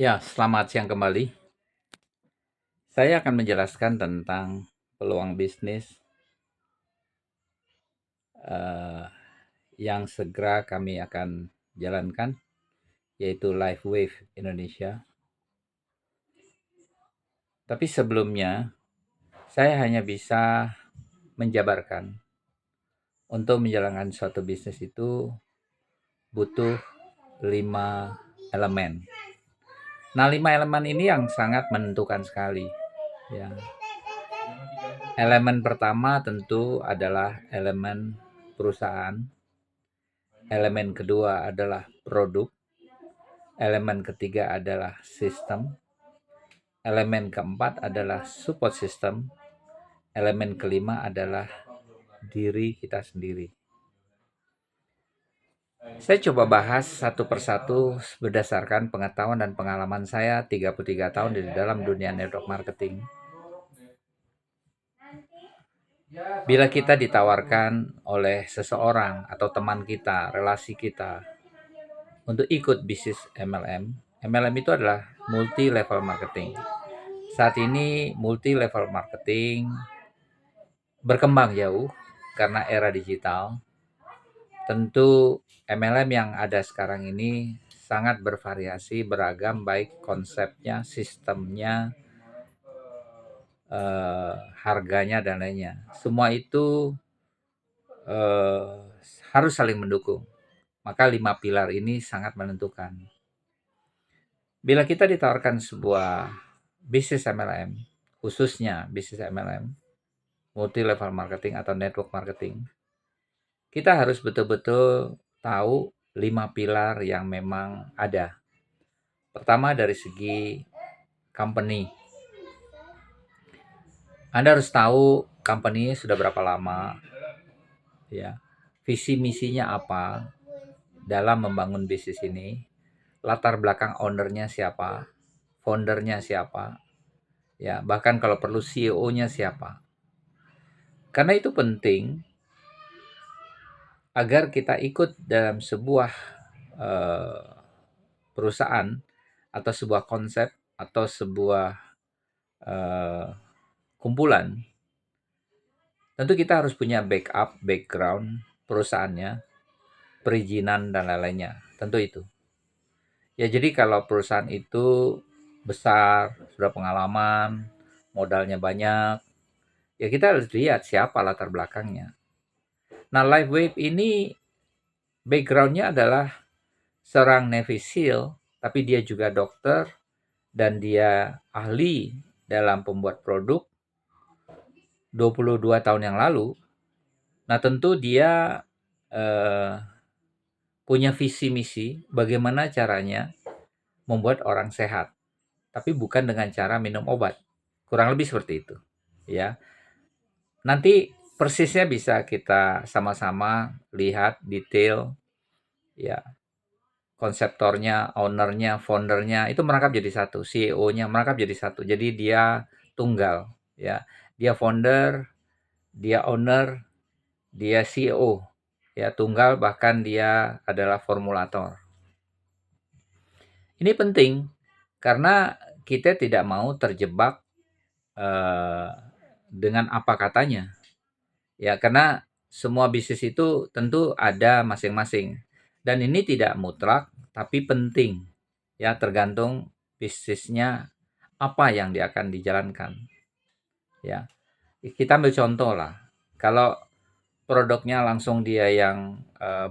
Ya, selamat siang kembali. Saya akan menjelaskan tentang peluang bisnis eh, yang segera kami akan jalankan, yaitu Live Wave Indonesia. Tapi sebelumnya, saya hanya bisa menjabarkan untuk menjalankan suatu bisnis itu butuh 5 elemen. Nah, 5 elemen ini yang sangat menentukan sekali. Ya. Elemen pertama tentu adalah elemen perusahaan. Elemen kedua adalah produk. Elemen ketiga adalah sistem. Elemen keempat adalah support system. Elemen kelima adalah diri kita sendiri. Saya coba bahas satu persatu berdasarkan pengetahuan dan pengalaman saya 33 tahun di dalam dunia network marketing. Bila kita ditawarkan oleh seseorang atau teman kita, relasi kita, untuk ikut bisnis MLM, MLM itu adalah multi level marketing. Saat ini multi level marketing berkembang jauh karena era digital. Tentu MLM yang ada sekarang ini sangat bervariasi, beragam, baik konsepnya, sistemnya, harganya dan lainnya. Semua itu eh, harus saling mendukung. Maka 5 pilar ini sangat menentukan. Bila kita ditawarkan sebuah bisnis MLM, khususnya bisnis MLM, multi level marketing atau network marketing, kita harus betul-betul tahu 5 pilar yang memang ada. Pertama dari segi company. Anda harus tahu company sudah berapa lama, ya, visi misinya apa dalam membangun bisnis ini, latar belakang ownernya siapa, foundernya siapa, ya, bahkan kalau perlu CEO-nya siapa. Karena itu penting agar kita ikut dalam sebuah eh, perusahaan atau sebuah konsep atau sebuah eh, kumpulan. Tentu kita harus punya backup, background perusahaannya, perizinan dan lain-lainnya. Tentu itu. Ya, jadi kalau perusahaan itu besar, sudah pengalaman, modalnya banyak, ya kita harus lihat siapa latar belakangnya. Nah, LiveWave ini backgroundnya adalah seorang Navy SEAL, tapi dia juga dokter dan dia ahli dalam pembuat produk 22 tahun yang lalu. Nah, tentu dia eh, punya visi misi bagaimana caranya membuat orang sehat, tapi bukan dengan cara minum obat. Kurang lebih seperti itu, ya. Nanti persisnya bisa kita sama-sama lihat detail, ya. Konseptornya, ownernya, foundernya itu merangkap jadi satu, CEO-nya merangkap jadi satu. Jadi dia tunggal, ya. Dia founder, dia owner, dia CEO, ya, tunggal, bahkan dia adalah formulator. Ini penting karena kita tidak mau terjebak eh, dengan apa katanya. Ya, karena semua bisnis itu tentu ada masing-masing. Dan ini tidak mutlak, tapi penting. Ya, tergantung bisnisnya apa yang dia akan dijalankan. Ya, kita ambil contoh lah. Kalau produknya langsung dia yang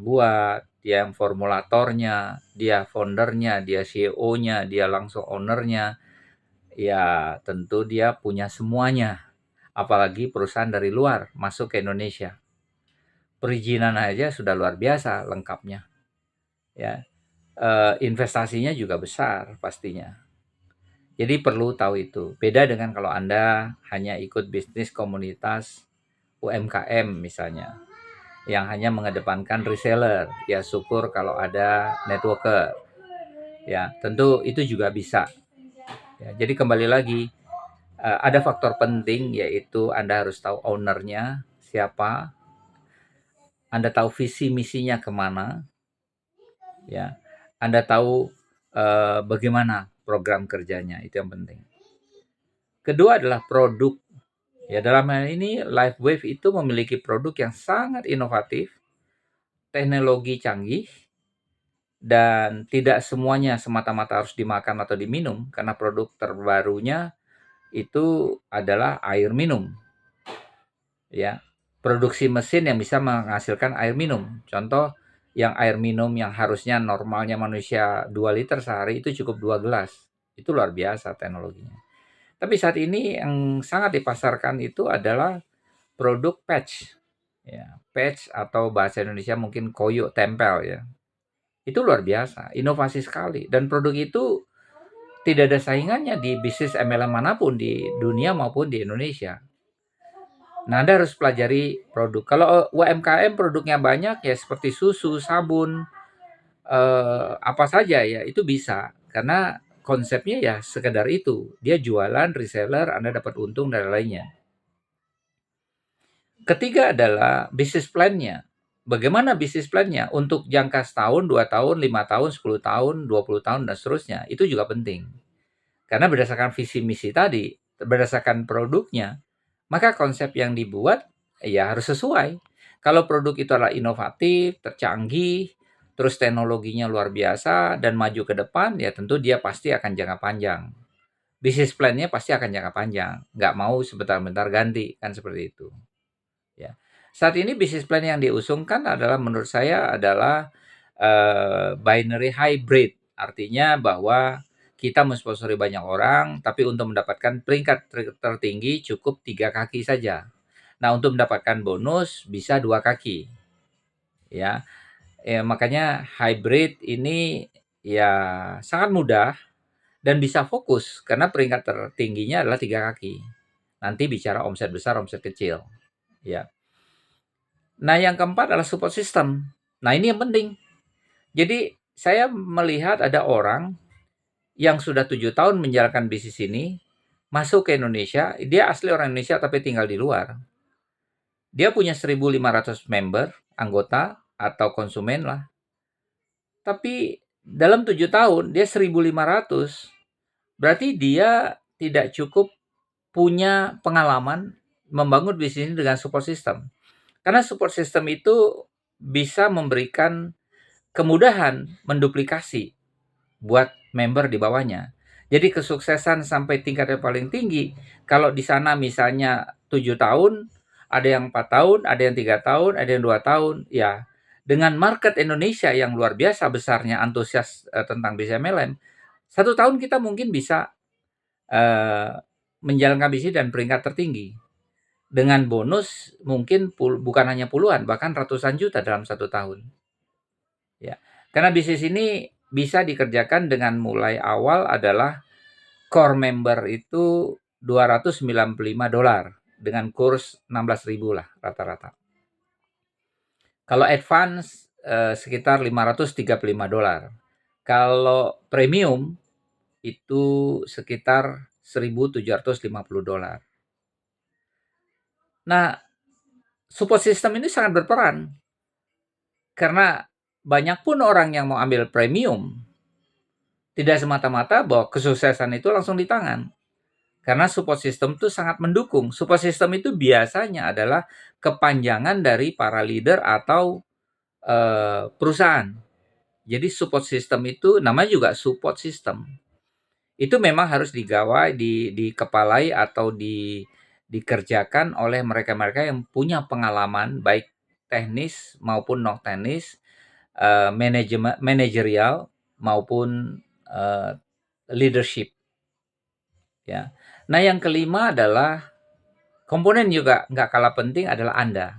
buat, dia yang formulatornya, dia foundernya, dia CEO-nya, dia langsung ownernya, ya tentu dia punya semuanya. Apalagi perusahaan dari luar masuk ke Indonesia. Perizinan aja sudah luar biasa lengkapnya. Ya, investasinya juga besar pastinya. Jadi perlu tahu itu. Beda dengan kalau Anda hanya ikut bisnis komunitas UMKM misalnya, yang hanya mengedepankan reseller. Ya syukur kalau ada networker. Ya, tentu itu juga bisa. Ya, jadi kembali lagi, ada faktor penting yaitu Anda harus tahu ownernya siapa, Anda tahu visi misinya kemana, ya, Anda tahu bagaimana program kerjanya, itu yang penting. Kedua adalah produk. Ya, dalam hal ini LiveWave itu memiliki produk yang sangat inovatif, teknologi canggih, dan tidak semuanya semata-mata harus dimakan atau diminum, karena produk terbarunya itu adalah air minum. Ya, produksi mesin yang bisa menghasilkan air minum. Contoh, yang air minum yang harusnya normalnya manusia 2 liter sehari itu cukup 2 gelas. Itu luar biasa teknologinya. Tapi saat ini yang sangat dipasarkan itu adalah produk patch. Ya, patch atau bahasa Indonesia mungkin koyo tempel ya. Itu luar biasa, inovasi sekali. Dan produk itu tidak ada saingannya di bisnis MLM manapun di dunia maupun di Indonesia. Nah, Anda harus pelajari produk. Kalau UMKM produknya banyak ya seperti susu, sabun, apa saja ya itu bisa. Karena konsepnya ya sekedar itu. Dia jualan, reseller, Anda dapat untung dan lainnya. Ketiga adalah bisnis plan-nya. Bagaimana bisnis plan-nya untuk jangka setahun, 2 tahun, 5 tahun, 10 tahun, 20 tahun, dan seterusnya. Itu juga penting. Karena berdasarkan visi misi tadi, berdasarkan produknya, maka konsep yang dibuat ya harus sesuai. Kalau produk itu adalah inovatif, tercanggih, terus teknologinya luar biasa, dan maju ke depan, ya tentu dia pasti akan jangka panjang. Bisnis plan-nya pasti akan jangka panjang. Nggak mau sebentar-bentar ganti, kan seperti itu. Ya. Saat ini bisnis plan yang diusungkan adalah menurut saya adalah binary hybrid. Artinya bahwa kita mensponsori banyak orang, tapi untuk mendapatkan peringkat tertinggi cukup 3 kaki saja. Nah, untuk mendapatkan bonus bisa 2 kaki. Ya. Makanya hybrid ini ya sangat mudah dan bisa fokus karena peringkat tertingginya adalah 3 kaki. Nanti bicara omset besar, omset kecil. Ya. Nah, yang keempat adalah support system. Nah, ini yang penting. Jadi, saya melihat ada orang yang sudah 7 tahun menjalankan bisnis ini, masuk ke Indonesia, dia asli orang Indonesia tapi tinggal di luar. Dia punya 1.500 member, anggota, atau konsumen lah. Tapi dalam 7 tahun, dia 1.500. Berarti dia tidak cukup punya pengalaman membangun bisnis ini dengan support system. Karena support system itu bisa memberikan kemudahan menduplikasi buat member di bawahnya. Jadi kesuksesan sampai tingkat yang paling tinggi, kalau di sana misalnya 7 tahun, ada yang 4 tahun, ada yang 3 tahun, ada yang 2 tahun, ya dengan market Indonesia yang luar biasa besarnya antusias tentang BCMLM, 1 tahun kita mungkin bisa menjalankan bisnis dan peringkat tertinggi. Dengan bonus mungkin bukan hanya puluhan, bahkan ratusan juta dalam 1 tahun. Ya. Karena bisnis ini bisa dikerjakan dengan mulai awal adalah core member itu $295 dengan kurs 16.000 lah rata-rata. Kalau advance sekitar $535. Kalau premium itu sekitar $1.750. Nah, support system ini sangat berperan karena banyak pun orang yang mau ambil premium, tidak semata-mata bahwa kesuksesan itu langsung di tangan. Karena support system itu sangat mendukung. Support system itu biasanya adalah kepanjangan dari para leader atau perusahaan. Jadi support system itu namanya juga support system. Itu memang harus digawai, dikepalai atau dikerjakan oleh mereka-mereka yang punya pengalaman baik teknis maupun non teknis, manajerial maupun leadership. Ya. Nah, yang kelima adalah komponen juga nggak kalah penting adalah Anda.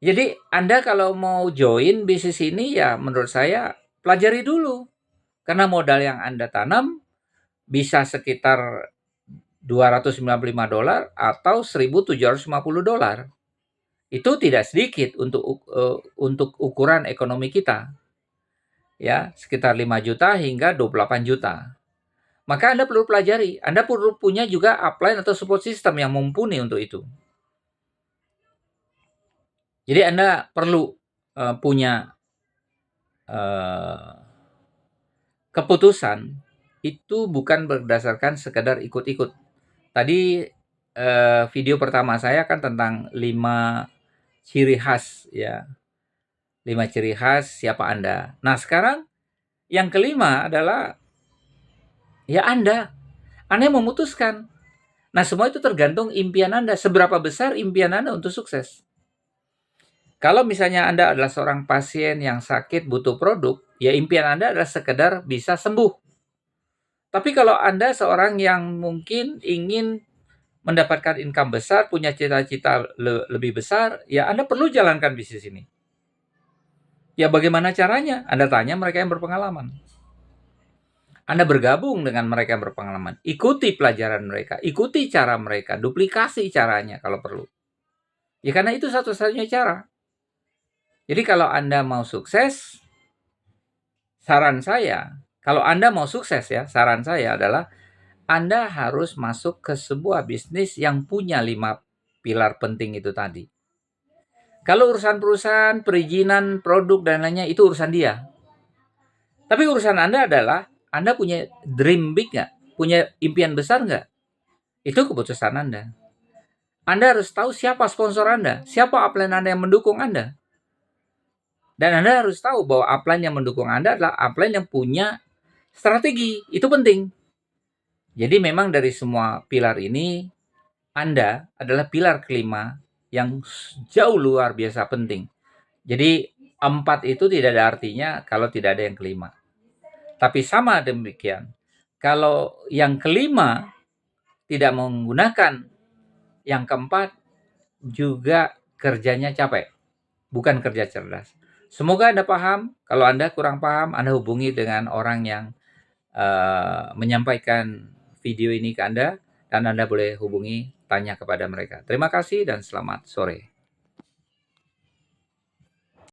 Jadi Anda kalau mau join bisnis ini ya menurut saya pelajari dulu. Karena modal yang Anda tanam bisa sekitar $295 atau $1.750. Itu tidak sedikit untuk ukuran ekonomi kita. Ya, sekitar 5 juta hingga 28 juta. Maka Anda perlu pelajari. Anda perlu punya juga upline atau support system yang mumpuni untuk itu. Jadi Anda perlu punya keputusan itu bukan berdasarkan sekedar ikut-ikut. Tadi video pertama saya kan tentang 5 ciri khas ya, 5 ciri khas siapa Anda. Nah, sekarang yang kelima adalah ya Anda. Anda yang memutuskan. Nah, semua itu tergantung impian Anda. Seberapa besar impian Anda untuk sukses. Kalau misalnya Anda adalah seorang pasien yang sakit butuh produk, ya impian Anda adalah sekedar bisa sembuh. Tapi kalau Anda seorang yang mungkin ingin mendapatkan income besar, punya cita-cita lebih besar, ya Anda perlu jalankan bisnis ini. Ya bagaimana caranya? Anda tanya mereka yang berpengalaman. Anda bergabung dengan mereka yang berpengalaman. Ikuti pelajaran mereka, ikuti cara mereka, duplikasi caranya kalau perlu. Ya karena itu satu-satunya cara. Jadi kalau Anda mau sukses, saran saya, kalau Anda mau sukses ya, saran saya adalah Anda harus masuk ke sebuah bisnis yang punya 5 pilar penting itu tadi. Kalau urusan perusahaan, perizinan, produk, dan lainnya, itu urusan dia. Tapi urusan Anda adalah, Anda punya dream big nggak? Punya impian besar nggak? Itu keputusan Anda. Anda harus tahu siapa sponsor Anda, siapa upline Anda yang mendukung Anda. Dan Anda harus tahu bahwa upline yang mendukung Anda adalah upline yang punya strategi. Itu penting. Jadi memang dari semua pilar ini, Anda adalah pilar kelima yang jauh luar biasa penting. Jadi 4 itu tidak ada artinya kalau tidak ada yang kelima. Tapi sama demikian, kalau yang kelima tidak menggunakan yang keempat, juga kerjanya capek, bukan kerja cerdas. Semoga Anda paham. Kalau Anda kurang paham, Anda hubungi dengan orang yang menyampaikan video ini ke Anda, dan Anda boleh hubungi, tanya kepada mereka. Terima kasih dan selamat sore.